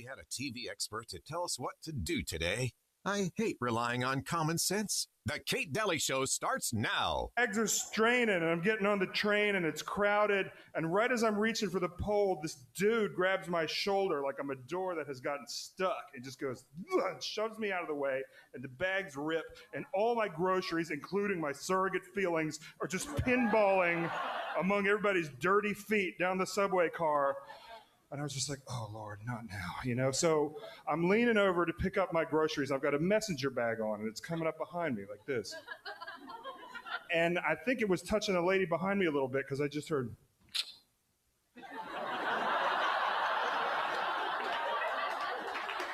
had a TV expert to tell us what to do today. I hate relying on common sense. The Kate Daly Show starts now. Legs are straining, and I'm getting on the train, and it's crowded. And right as I'm reaching for the pole, this dude grabs my shoulder like I'm a door that has gotten stuck. It just goes, and shoves me out of the way, and the bags rip, and all my groceries, including my surrogate feelings, are just pinballing among everybody's dirty feet down the subway car. And I was just like, oh, Lord, not now, So I'm leaning over to pick up my groceries. I've got a messenger bag on, and it's coming up behind me like this. And I think it was touching a lady behind me a little bit because I just heard.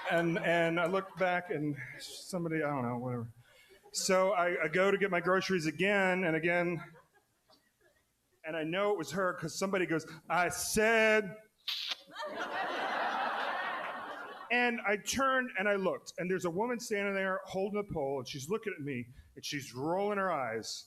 And I looked back, and somebody, I don't know, whatever. So I go to get my groceries again and again. And I know it was her because somebody goes, I said... And I turned and I looked, and there's a woman standing there holding a pole, and she's looking at me, and she's rolling her eyes.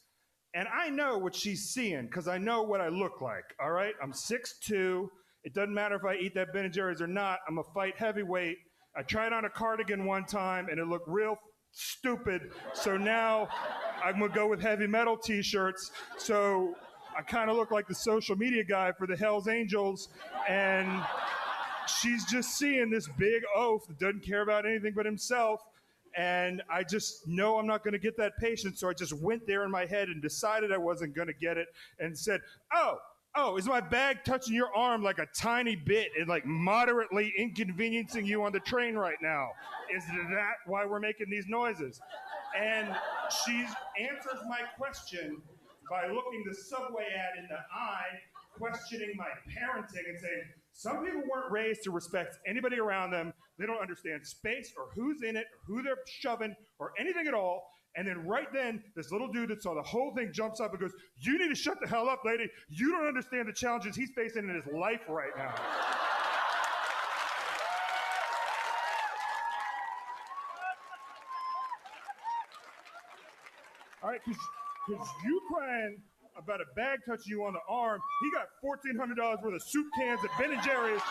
And I know what she's seeing because I know what I look like, all right? I'm 6'2". It doesn't matter if I eat that Ben & Jerry's or not. I'm a fight heavyweight. I tried on a cardigan one time, and it looked real stupid. So now I'm going to go with heavy metal T-shirts. So I kind of look like the social media guy for the Hells Angels, and... she's just seeing this big oaf that doesn't care about anything but himself. And I just know I'm not going to get that patient. So I just went there in my head and decided I wasn't going to get it and said, oh, is my bag touching your arm like a tiny bit and like moderately inconveniencing you on the train right now? Is that why we're making these noises? And she answers my question by looking the subway ad in the eye, questioning my parenting and saying, some people weren't raised to respect anybody around them. They don't understand space or who's in it, or who they're shoving, or anything at all. And then right then, this little dude that saw the whole thing jumps up and goes, you need to shut the hell up, lady. You don't understand the challenges he's facing in his life right now. All right, because you crying about a bag touching you on the arm. He got $1,400 worth of soup cans at Ben & Jerry's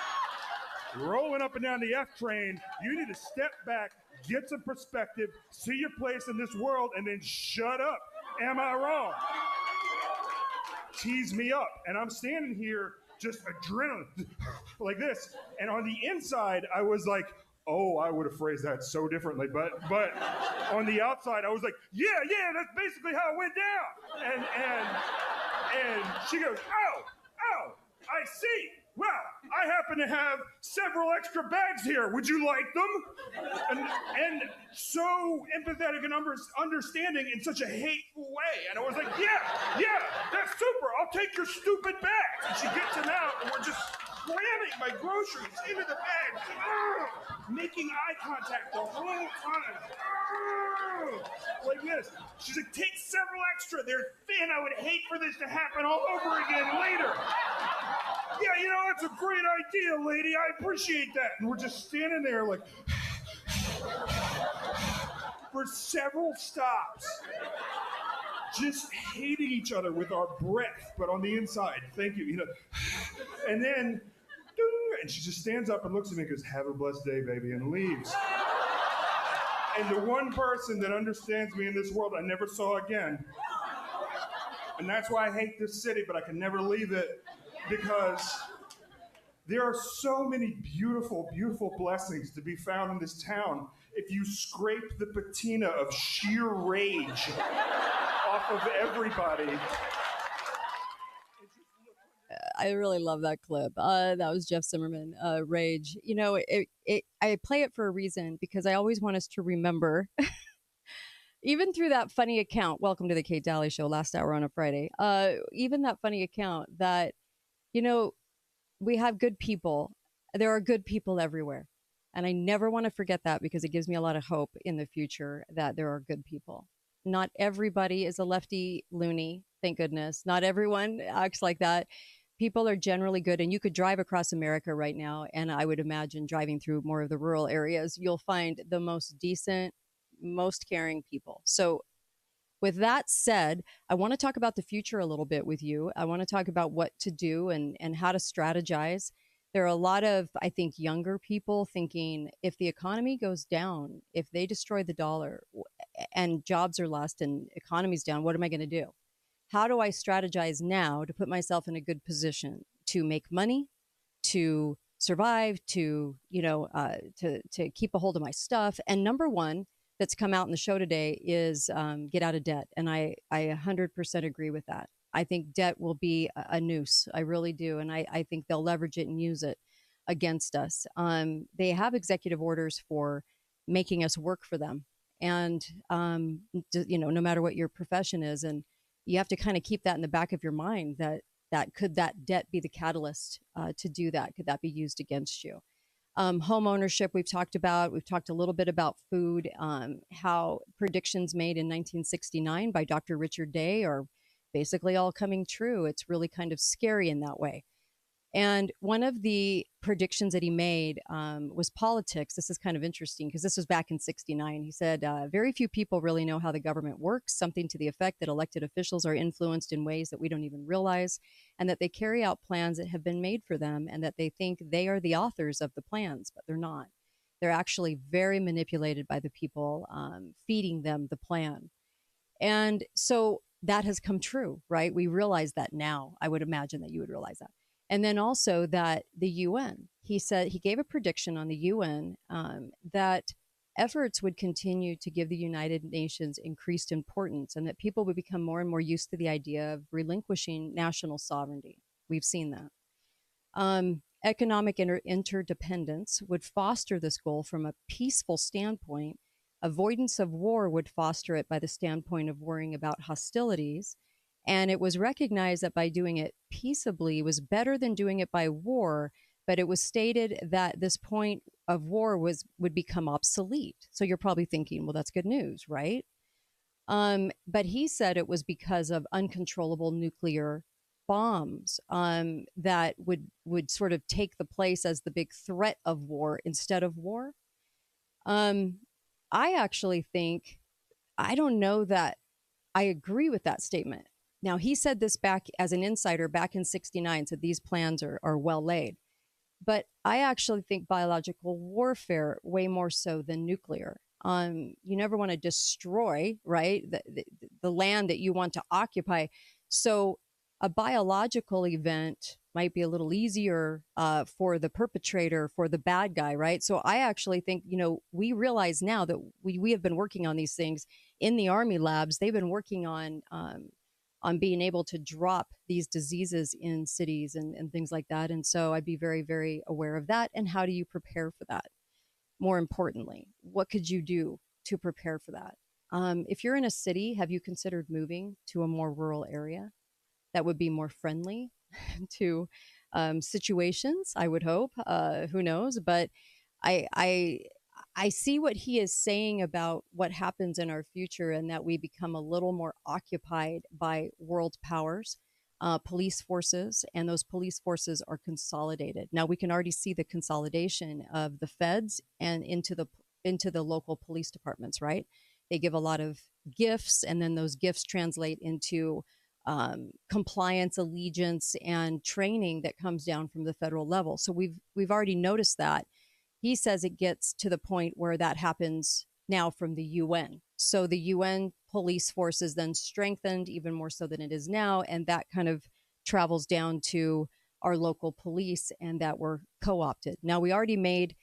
rolling up and down the F train. You need to step back, get some perspective, see your place in this world, and then shut up. Am I wrong? Tease me up. And I'm standing here just adrenaline like this. And on the inside, I was like, oh, I would have phrased that so differently. But on the outside, I was like, yeah, that's basically how it went down. And she goes, oh, I see. Well, I happen to have several extra bags here. Would you like them? And so empathetic and understanding in such a hateful way. And I was like, yeah, that's super. I'll take your stupid bags. And she gets them out, and we're just cramming my groceries into the bag, making eye contact the whole time. Like this. She's like, take several extra. They're thin. I would hate for this to happen all over again later. Yeah, that's a great idea, lady. I appreciate that. And we're just standing there like for several stops, just hating each other with our breath, but on the inside. Thank you. And then, and she just stands up and looks at me and goes, have a blessed day, baby, and leaves. And the one person that understands me in this world I never saw again. And that's why I hate this city, but I can never leave it, because there are so many beautiful, beautiful blessings to be found in this town if you scrape the patina of sheer rage off of everybody. I really love that clip. That was Jeff Zimmerman, Rage. I play it for a reason, because I always want us to remember, even through that funny account, welcome to the Kate Daly Show, last hour on a Friday, even that funny account that, we have good people. There are good people everywhere. And I never want to forget that, because it gives me a lot of hope in the future that there are good people. Not everybody is a lefty loony, thank goodness. Not everyone acts like that. People are generally good, and you could drive across America right now, and I would imagine driving through more of the rural areas, you'll find the most decent, most caring people. So with that said, I want to talk about the future a little bit with you. I want to talk about what to do and how to strategize. There are a lot of, I think, younger people thinking if the economy goes down, if they destroy the dollar and jobs are lost and economy's down, what am I going to do? How do I strategize now to put myself in a good position to make money, to survive, to to keep a hold of my stuff? And number one that's come out in the show today is get out of debt, and I 100% agree with that. I think debt will be a noose. I really do, and I think they'll leverage it and use it against us. They have executive orders for making us work for them, and no matter what your profession is, and you have to kind of keep that in the back of your mind that debt be the catalyst to do that? Could that be used against you? Home ownership, we've talked about. We've talked a little bit about food, how predictions made in 1969 by Dr. Richard Day are basically all coming true. It's really kind of scary in that way. And one of the predictions that he made was politics. This is kind of interesting because this was back in 69. He said, very few people really know how the government works, something to the effect that elected officials are influenced in ways that we don't even realize, and that they carry out plans that have been made for them, and that they think they are the authors of the plans, but they're not. They're actually very manipulated by the people feeding them the plan. And so that has come true, right? We realize that now. I would imagine that you would realize that. And then also that the UN, he said, he gave a prediction on the UN that efforts would continue to give the United Nations increased importance, and that people would become more and more used to the idea of relinquishing national sovereignty. We've seen that. Economic interdependence would foster this goal from a peaceful standpoint. Avoidance of war would foster it by the standpoint of worrying about hostilities. And it was recognized that by doing it peaceably was better than doing it by war, but it was stated that this point of war would become obsolete. So you're probably thinking, well, that's good news, right? But he said it was because of uncontrollable nuclear bombs that would sort of take the place as the big threat of war instead of war. I actually think, I don't know that I agree with that statement. Now, he said this back as an insider back in 69, said these plans are well laid. But I actually think biological warfare way more so than nuclear. You never want to destroy, right, the land that you want to occupy. So a biological event might be a little easier for the perpetrator, for the bad guy, right? So I actually think, we realize now that we have been working on these things in the Army labs. They've been working on being able to drop these diseases in cities and things like that. And so I'd be very, very aware of that. And how do you prepare for that? More importantly, what could you do to prepare for that? If you're in a city, have you considered moving to a more rural area that would be more friendly to situations? I would hope. Who knows? But I see what he is saying about what happens in our future, and that we become a little more occupied by world powers, police forces, and those police forces are consolidated. Now we can already see the consolidation of the feds and into the local police departments, right? They give a lot of gifts, and then those gifts translate into compliance, allegiance, and training that comes down from the federal level. So we've already noticed that. He says it gets to the point where that happens now from the UN. So the UN police force is then strengthened even more so than it is now, and that kind of travels down to our local police, and that were co-opted. Now we already made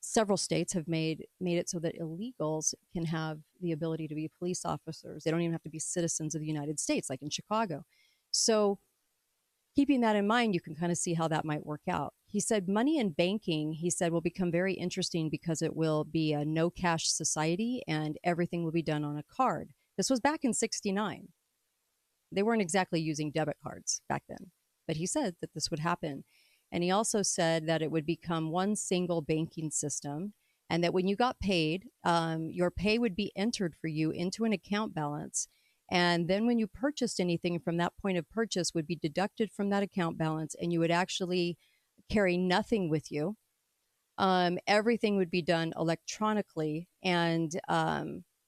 several states have made it so that illegals can have the ability to be police officers. They don't even have to be citizens of the United States, like in Chicago. So keeping that in mind, you can kind of see how that might work out. He said money and banking, he said, will become very interesting because it will be a no cash society and everything will be done on a card. This was back in 69. They weren't exactly using debit cards back then, but he said that this would happen. And he also said that it would become one single banking system, and that when you got paid, your pay would be entered for you into an account balance. And then when you purchased anything from that point of purchase would be deducted from that account balance, and you would actually carry nothing with you. Everything would be done electronically, and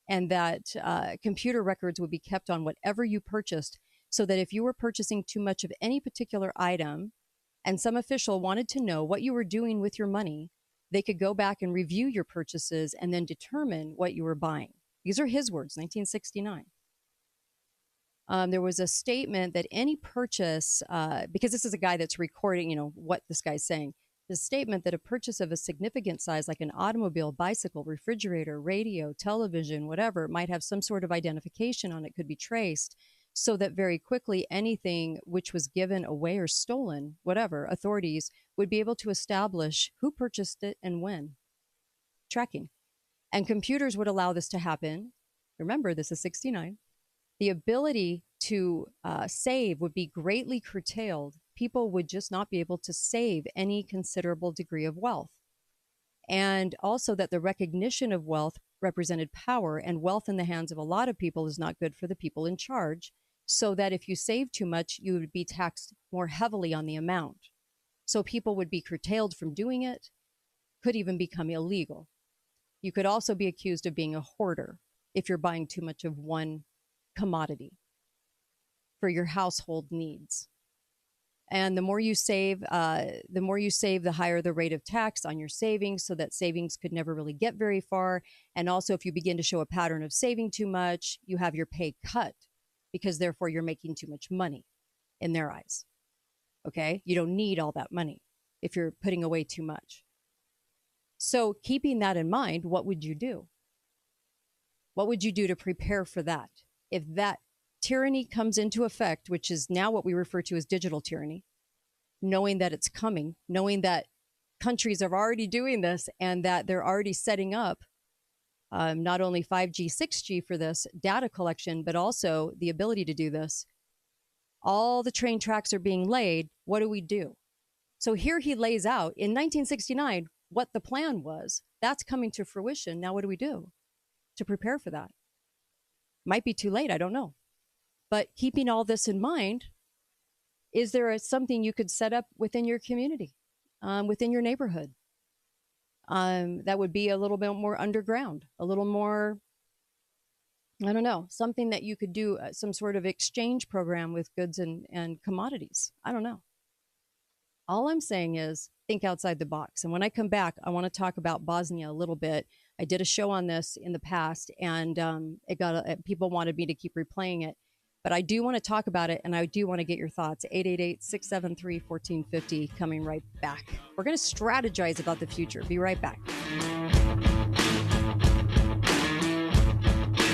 that computer records would be kept on whatever you purchased, so that if you were purchasing too much of any particular item and some official wanted to know what you were doing with your money, they could go back and review your purchases and then determine what you were buying. These are his words, 1969. There was a statement that any purchase, because this is a guy that's recording, what this guy's saying, the statement that a purchase of a significant size, like an automobile, bicycle, refrigerator, radio, television, whatever, might have some sort of identification on it, could be traced, so that very quickly anything which was given away or stolen, whatever, authorities would be able to establish who purchased it and when. Tracking. And computers would allow this to happen. Remember, this is 69. The ability to save would be greatly curtailed. People would just not be able to save any considerable degree of wealth. And also that the recognition of wealth represented power, and wealth in the hands of a lot of people is not good for the people in charge, so that if you save too much, you would be taxed more heavily on the amount. So people would be curtailed from doing it, could even become illegal. You could also be accused of being a hoarder if you're buying too much of one commodity for your household needs. And the more you save, the higher the rate of tax on your savings, so that savings could never really get very far. And also, if you begin to show a pattern of saving too much, you have your pay cut, because therefore you're making too much money in their eyes. Okay? You don't need all that money if you're putting away too much. So keeping that in mind, what would you do? What would you do to prepare for that? If that tyranny comes into effect, which is now what we refer to as digital tyranny, knowing that it's coming, knowing that countries are already doing this and that they're already setting up not only 5G, 6G for this data collection, but also the ability to do this. All the train tracks are being laid. What do we do? So here he lays out in 1969 what the plan was. That's coming to fruition. Now what do we do to prepare for that? Might be too late. I don't know. But keeping all this in mind, is there something you could set up within your community, within your neighborhood, that would be a little bit more underground, a little more, I don't know, something that you could do, some sort of exchange program with goods and commodities? I don't know. All I'm saying is think outside the box. And when I come back, I want to talk about Bosnia a little bit. I did a show on this in the past, and people wanted me to keep replaying it. But I do want to talk about it, and I do want to get your thoughts. 888-673-1450, coming right back. We're going to strategize about the future. Be right back.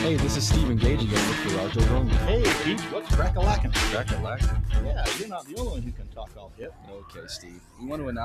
Hey, this is Steve engaging with Garage Over Only. Hey, Pete, what's crack-a-lackin'? Crack-a-lackin'? Yeah, you're not the only one who can talk all hip. Okay, Steve. We want to announce